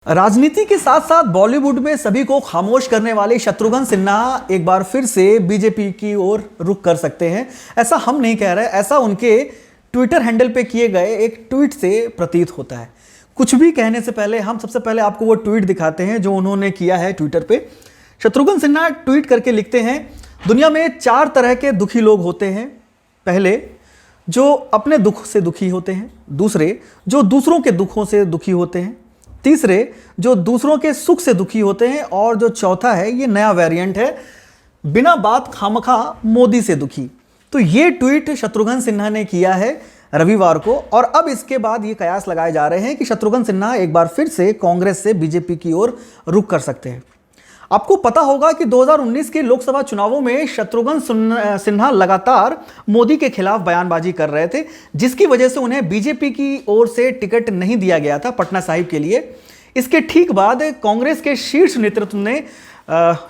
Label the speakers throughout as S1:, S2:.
S1: राजनीति के साथ साथ बॉलीवुड में सभी को खामोश करने वाले शत्रुघ्न सिन्हा एक बार फिर से बीजेपी की ओर रुख कर सकते हैं। ऐसा हम नहीं कह रहे, ऐसा उनके ट्विटर हैंडल पे किए गए एक ट्वीट से प्रतीत होता है। कुछ भी कहने से पहले हम सबसे पहले आपको वो ट्वीट दिखाते हैं जो उन्होंने किया है ट्विटर पे। शत्रुघ्न सिन्हा ट्वीट करके लिखते हैं, दुनिया में 4 तरह के दुखी लोग होते हैं। पहले, जो अपने दुख से दुखी होते हैं। दूसरे, जो दूसरों के दुखों से दुखी होते हैं। तीसरे, जो दूसरों के सुख से दुखी होते हैं। और जो चौथा है, ये नया वेरिएंट है, बिना बात खामखा मोदी से दुखी। तो ये ट्वीट शत्रुघ्न सिन्हा ने किया है रविवार को। और अब इसके बाद ये कयास लगाए जा रहे हैं कि शत्रुघ्न सिन्हा एक बार फिर से कांग्रेस से बीजेपी की ओर रुख कर सकते हैं। आपको पता होगा कि 2019 के लोकसभा चुनावों में शत्रुघ्न सिन्हा लगातार मोदी के खिलाफ बयानबाजी कर रहे थे, जिसकी वजह से उन्हें बीजेपी की ओर से टिकट नहीं दिया गया था पटना साहिब के लिए। इसके ठीक बाद कांग्रेस के शीर्ष नेतृत्व ने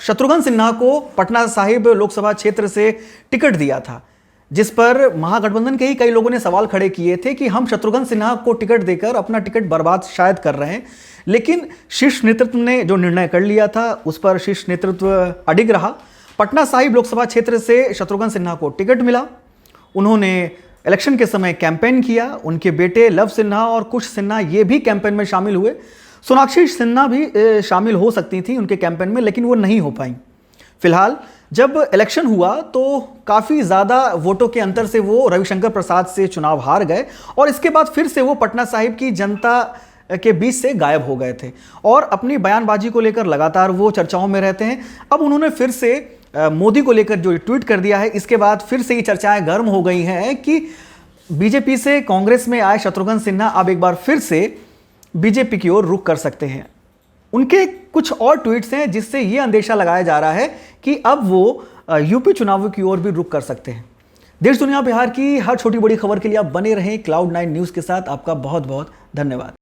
S1: शत्रुघ्न सिन्हा को पटना साहिब लोकसभा क्षेत्र से टिकट दिया था, जिस पर महागठबंधन के ही कई लोगों ने सवाल खड़े किए थे कि हम शत्रुघ्न सिन्हा को टिकट देकर अपना टिकट बर्बाद शायद कर रहे हैं। लेकिन शीर्ष नेतृत्व ने जो निर्णय कर लिया था उस पर शीर्ष नेतृत्व अडिग रहा। पटना साहिब लोकसभा क्षेत्र से शत्रुघ्न सिन्हा को टिकट मिला। उन्होंने इलेक्शन के समय कैंपेन किया। उनके बेटे लव सिन्हा और कुश सिन्हा ये भी कैंपेन में शामिल हुए। सोनाक्षी सिन्हा भी शामिल हो सकती थी उनके कैंपेन में, लेकिन वो नहीं हो पाई। फिलहाल जब इलेक्शन हुआ तो काफ़ी ज़्यादा वोटों के अंतर से वो रविशंकर प्रसाद से चुनाव हार गए और इसके बाद फिर से वो पटना साहिब की जनता के बीच से गायब हो गए थे और अपनी बयानबाजी को लेकर लगातार वो चर्चाओं में रहते हैं। अब उन्होंने फिर से मोदी को लेकर जो ट्वीट कर दिया है, इसके बाद फिर से ये चर्चाएं गर्म हो गई हैं कि बीजेपी से कांग्रेस में आए शत्रुघ्न सिन्हा अब एक बार फिर से बीजेपी की ओर रुख कर सकते हैं। उनके कुछ और ट्वीट्स हैं जिससे ये अंदेशा लगाया जा रहा है कि अब वो यूपी चुनावों की ओर भी रुख कर सकते हैं। देश दुनिया बिहार की हर छोटी बड़ी खबर के लिए आप बने रहें Cloud9 न्यूज़ के साथ। आपका बहुत बहुत धन्यवाद।